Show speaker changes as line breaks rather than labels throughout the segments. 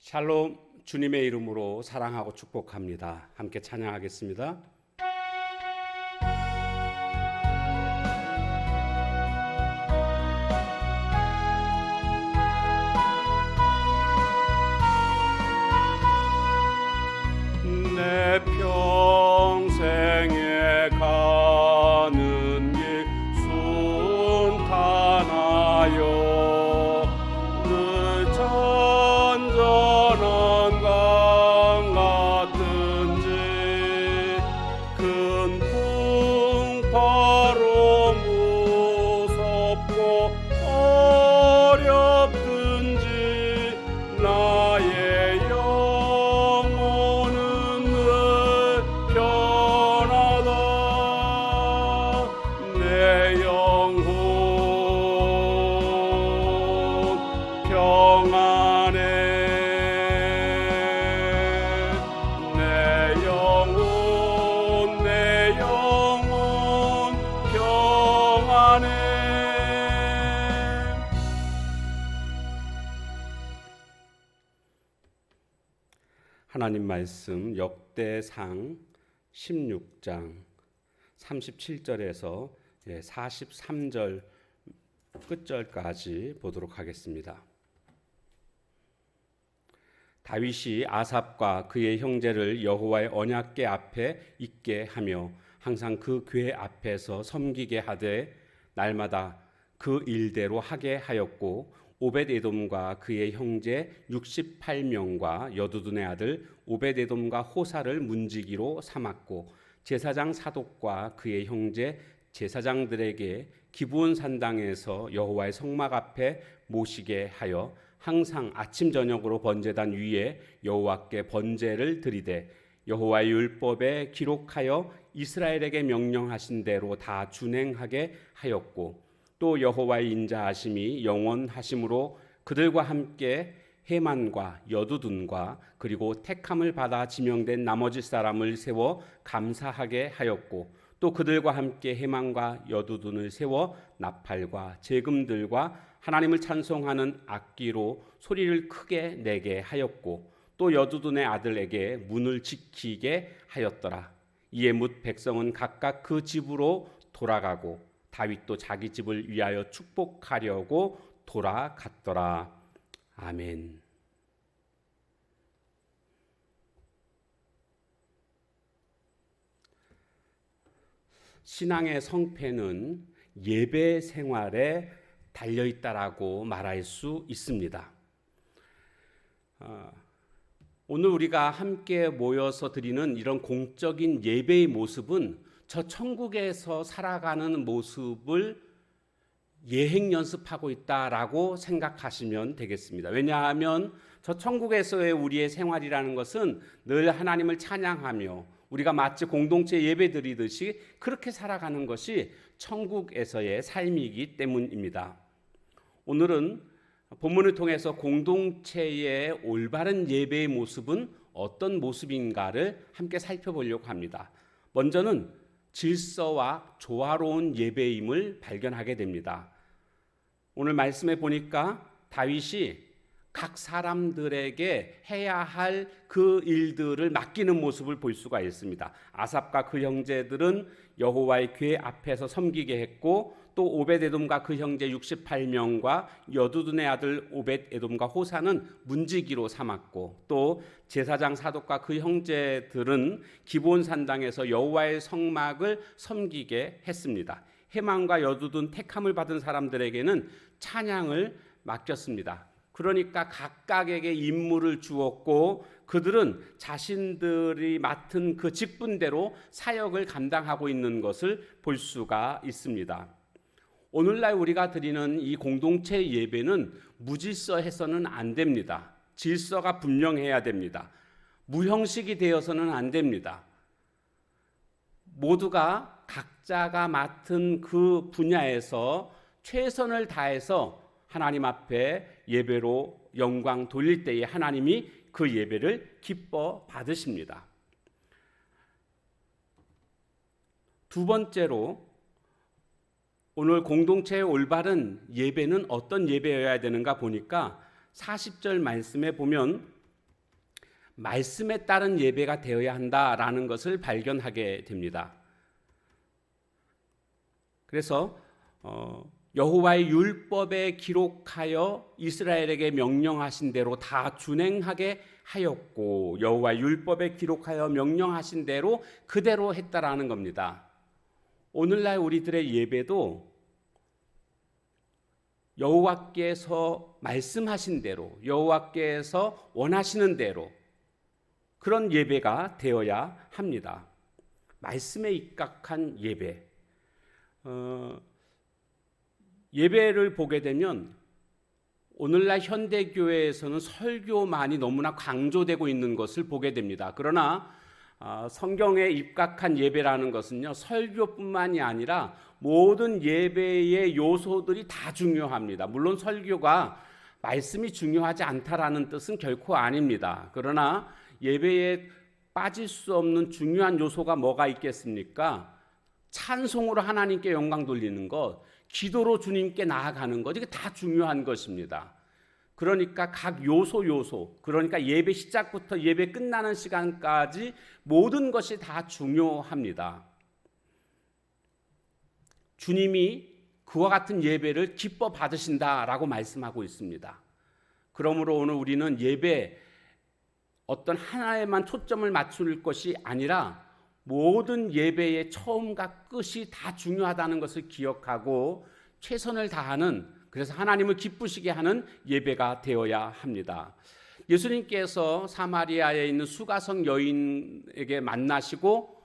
샬롬, 주님의 이름으로 사랑하고 축복합니다. 함께 찬양하겠습니다. 내 평생에 가는 길 순탄하여 하나님 말씀 역대상 16장 37절에서 43절 끝절까지 보도록 하겠습니다. 다윗이 아삽과 그의 형제를 여호와의 언약궤 앞에 있게 하며 항상 그 궤 앞에서 섬기게 하되 날마다 그 일대로 하게 하였고 오벳에돔과 그의 형제 68명과 여두둔의 아들 오벳에돔과 호사를 문지기로 삼았고 제사장 사독과 그의 형제 제사장들에게 기브온 산당에서 여호와의 성막 앞에 모시게 하여 항상 아침 저녁으로 번제단 위에 여호와께 번제를 드리되 여호와의 율법에 기록하여 이스라엘에게 명령하신 대로 다 준행하게 하였고 또 여호와의 인자하심이 영원하심으로 그들과 함께 헤만과 여두둔과 그리고 택함을 받아 지명된 나머지 사람을 세워 감사하게 하였고 또 그들과 함께 헤만과 여두둔을 세워 나팔과 제금들과 하나님을 찬송하는 악기로 소리를 크게 내게 하였고 또 여두둔의 아들에게 문을 지키게 하였더라. 이에 뭇 백성은 각각 그 집으로 돌아가고 다윗도 자기 집을 위하여 축복하려고 돌아갔더라. 아멘. 신앙의 성패는 예배 생활에 달려있다라고 말할 수 있습니다. 오늘 우리가 함께 모여서 드리는 이런 공적인 예배의 모습은 저 천국에서 살아가는 모습을 예행 연습하고 있다라고 생각하시면 되겠습니다. 왜냐하면 저 천국에서의 우리의 생활이라는 것은 늘 하나님을 찬양하며 우리가 마치 공동체 예배 드리듯이 그렇게 살아가는 것이 천국에서의 삶이기 때문입니다. 오늘은 본문을 통해서 공동체의 올바른 예배의 모습은 어떤 모습인가를 함께 살펴보려고 합니다. 먼저는 질서와 조화로운 예배임을 발견하게 됩니다. 오늘 말씀에 보니까 다윗이 각 사람들에게 해야 할 그 일들을 맡기는 모습을 볼 수가 있습니다. 아삽과 그 형제들은 여호와의 궤 앞에서 섬기게 했고 또 오벳에돔과 그 형제 68명과 여두둔의 아들 오벳에돔과 호사는 문지기로 삼았고 또 제사장 사독과 그 형제들은 기브온 산당에서 여호와의 성막을 섬기게 했습니다. 헤만과 여두둔 택함을 받은 사람들에게는 찬양을 맡겼습니다. 그러니까 각각에게 임무를 주었고 그들은 자신들이 맡은 그 직분대로 사역을 감당하고 있는 것을 볼 수가 있습니다. 오늘날 우리가 드리는 이 공동체 예배는 무질서해서는 안 됩니다. 질서가 분명해야 됩니다. 무형식이 되어서는 안 됩니다. 모두가 각자가 맡은 그 분야에서 최선을 다해서 하나님 앞에 예배로 영광 돌릴 때에 하나님이 그 예배를 기뻐 받으십니다. 두 번째로 오늘 공동체의 올바른 예배는 어떤 예배여야 되는가 보니까 40절 말씀에 보면 말씀에 따른 예배가 되어야 한다라는 것을 발견하게 됩니다. 그래서 여호와의 율법에 기록하여 이스라엘에게 명령하신 대로 다 준행하게 하였고, 여호와의 율법에 기록하여 명령하신 대로 그대로 했다라는 겁니다. 오늘날 우리들의 예배도 여호와께서 말씀하신 대로, 여호와께서 원하시는 대로 그런 예배가 되어야 합니다. 말씀에 입각한 예배. 예배를 보게 되면 오늘날 현대교회에서는 설교만이 너무나 강조되고 있는 것을 보게 됩니다. 그러나 성경에 입각한 예배라는 것은요, 설교뿐만이 아니라 모든 예배의 요소들이 다 중요합니다. 물론 설교가 말씀이 중요하지 않다라는 뜻은 결코 아닙니다. 그러나 예배에 빠질 수 없는 중요한 요소가 뭐가 있겠습니까? 찬송으로 하나님께 영광 돌리는 것, 기도로 주님께 나아가는 것, 이게 다 중요한 것입니다. 그러니까 각 요소, 그러니까 예배 시작부터 예배 끝나는 시간까지 모든 것이 다 중요합니다. 주님이 그와 같은 예배를 기뻐 받으신다라고 말씀하고 있습니다. 그러므로 오늘 우리는 예배 어떤 하나에만 초점을 맞출 것이 아니라 모든 예배의 처음과 끝이 다 중요하다는 것을 기억하고 최선을 다하는, 그래서 하나님을 기쁘시게 하는 예배가 되어야 합니다. 예수님께서 사마리아에 있는 수가성 여인에게 만나시고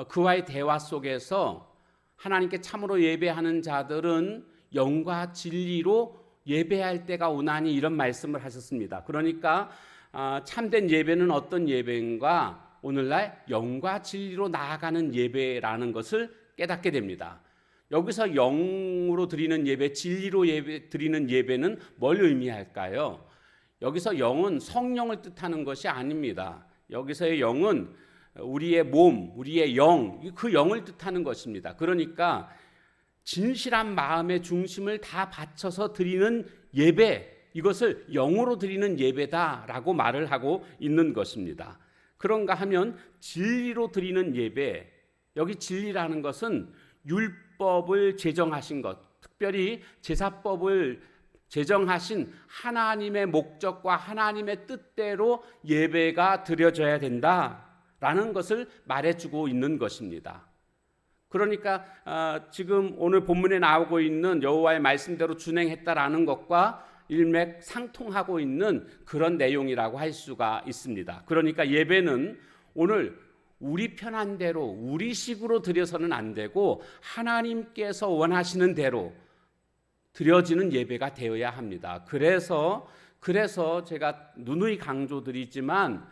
그와의 대화 속에서 하나님께 참으로 예배하는 자들은 영과 진리로 예배할 때가 오나니 이런 말씀을 하셨습니다. 그러니까 참된 예배는 어떤 예배인가? 오늘날 영과 진리로 나아가는 예배라는 것을 깨닫게 됩니다. 여기서 영으로 드리는 예배, 진리로 드리는 예배는 뭘 의미할까요? 여기서 영은 성령을 뜻하는 것이 아닙니다. 여기서의 영은 우리의 몸, 우리의 영, 그 영을 뜻하는 것입니다. 그러니까 진실한 마음의 중심을 다 바쳐서 드리는 예배, 이것을 영으로 드리는 예배다라고 말을 하고 있는 것입니다. 그런가 하면 진리로 드리는 예배, 여기 진리라는 것은 율법을 제정하신 것, 특별히 제사법을 제정하신 하나님의 목적과 하나님의 뜻대로 예배가 드려져야 된다라는 것을 말해주고 있는 것입니다. 그러니까 지금 오늘 본문에 나오고 있는 여호와의 말씀대로 준행했다라는 것과 일맥상통하고 있는 그런 내용이라고 할 수가 있습니다. 그러니까 예배는 오늘 우리 편한 대로 우리식으로 드려서는 안 되고 하나님께서 원하시는 대로 드려지는 예배가 되어야 합니다. 그래서 제가 누누이 강조드리지만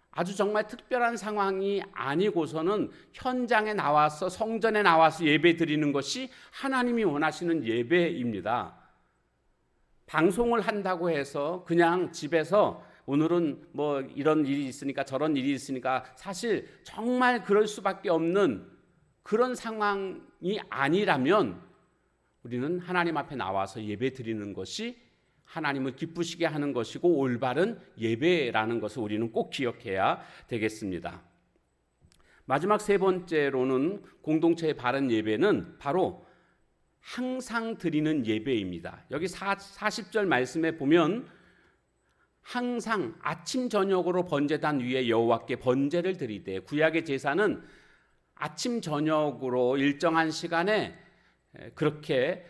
아주 정말 특별한 상황이 아니고서는 현장에 나와서 성전에 나와서 예배 드리는 것이 하나님이 원하시는 예배입니다. 방송을 한다고 해서 그냥 집에서 오늘은 뭐 이런 일이 있으니까 저런 일이 있으니까 사실 정말 그럴 수밖에 없는 그런 상황이 아니라면 우리는 하나님 앞에 나와서 예배 드리는 것이 하나님을 기쁘시게 하는 것이고 올바른 예배라는 것을 우리는 꼭 기억해야 되겠습니다. 마지막 세 번째로는 공동체의 바른 예배는 바로 항상 드리는 예배입니다. 여기 40절 말씀에 보면 항상 아침 저녁으로 번제단 위에 여호와께 번제를 드리되, 구약의 제사는 아침 저녁으로 일정한 시간에 그렇게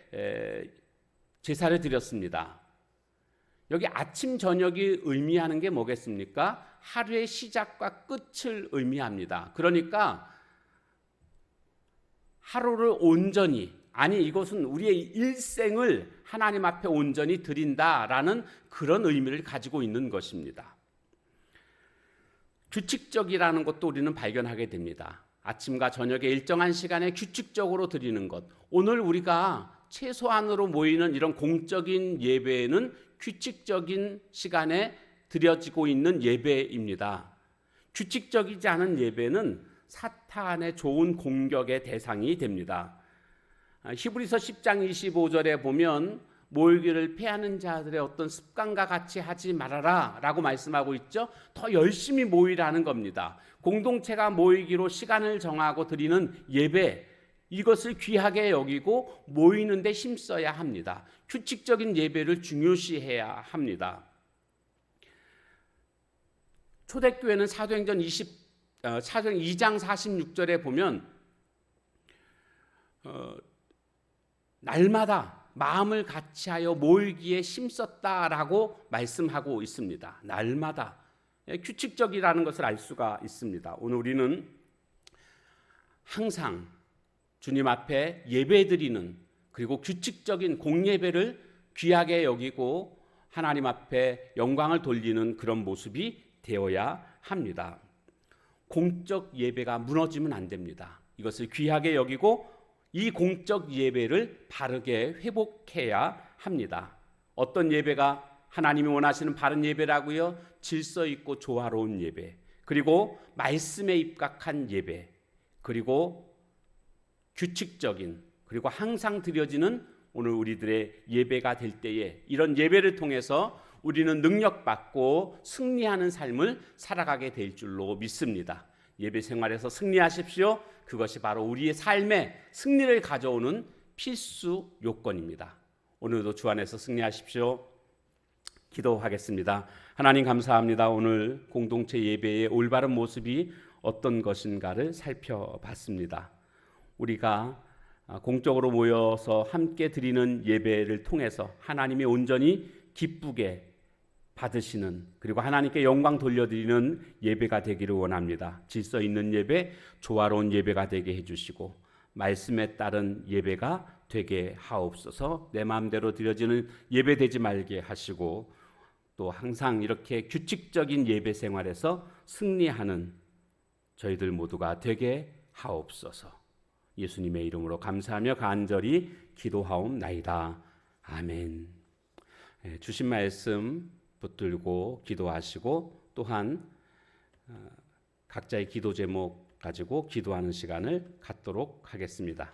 제사를 드렸습니다. 여기 아침 저녁이 의미하는 게 뭐겠습니까? 하루의 시작과 끝을 의미합니다. 그러니까 하루를 온전히, 아니 이것은 우리의 일생을 하나님 앞에 온전히 드린다라는 그런 의미를 가지고 있는 것입니다. 규칙적이라는 것도 우리는 발견하게 됩니다. 아침과 저녁에 일정한 시간에 규칙적으로 드리는 것. 오늘 우리가 최소한으로 모이는 이런 공적인 예배는 규칙적인 시간에 드려지고 있는 예배입니다. 규칙적이지 않은 예배는 사탄의 좋은 공격의 대상이 됩니다. 히브리서 10장 25절에 보면 모이기를 패하는 자들의 어떤 습관과 같이 하지 말아라 라고 말씀하고 있죠. 더 열심히 모이라는 겁니다. 공동체가 모이기로 시간을 정하고 드리는 예배, 이것을 귀하게 여기고 모이는 데 힘써야 합니다. 규칙적인 예배를 중요시해야 합니다. 초대교회는 사도행전 2장 46절에 보면 날마다 마음을 같이하여 모이기에 힘썼다라고 말씀하고 있습니다. 날마다 규칙적이라는 것을 알 수가 있습니다. 오늘 우리는 항상 주님 앞에 예배드리는, 그리고 규칙적인 공예배를 귀하게 여기고 하나님 앞에 영광을 돌리는 그런 모습이 되어야 합니다. 공적 예배가 무너지면 안 됩니다. 이것을 귀하게 여기고 이 공적 예배를 바르게 회복해야 합니다. 어떤 예배가 하나님이 원하시는 바른 예배라고요? 질서 있고 조화로운 예배, 그리고 말씀에 입각한 예배, 그리고 규칙적인, 그리고 항상 드려지는 오늘 우리들의 예배가 될 때에 이런 예배를 통해서 우리는 능력받고 승리하는 삶을 살아가게 될 줄로 믿습니다. 예배 생활에서 승리하십시오. 그것이 바로 우리의 삶에 승리를 가져오는 필수 요건입니다. 오늘도 주 안에서 승리하십시오. 기도하겠습니다. 하나님 감사합니다. 오늘 공동체 예배의 올바른 모습이 어떤 것인가를 살펴봤습니다. 우리가 공적으로 모여서 함께 드리는 예배를 통해서 하나님이 온전히 기쁘게 받으시는, 그리고 하나님께 영광 돌려드리는 예배가 되기를 원합니다. 질서 있는 예배, 조화로운 예배가 되게 해주시고 말씀에 따른 예배가 되게 하옵소서. 내 마음대로 드려지는 예배 되지 말게 하시고 또 항상 이렇게 규칙적인 예배 생활에서 승리하는 저희들 모두가 되게 하옵소서. 예수님의 이름으로 감사하며 간절히 기도하옵나이다. 아멘. 주신 말씀 붙들고 기도하시고 또한 각자의 기도 제목 가지고 기도하는 시간을 갖도록 하겠습니다.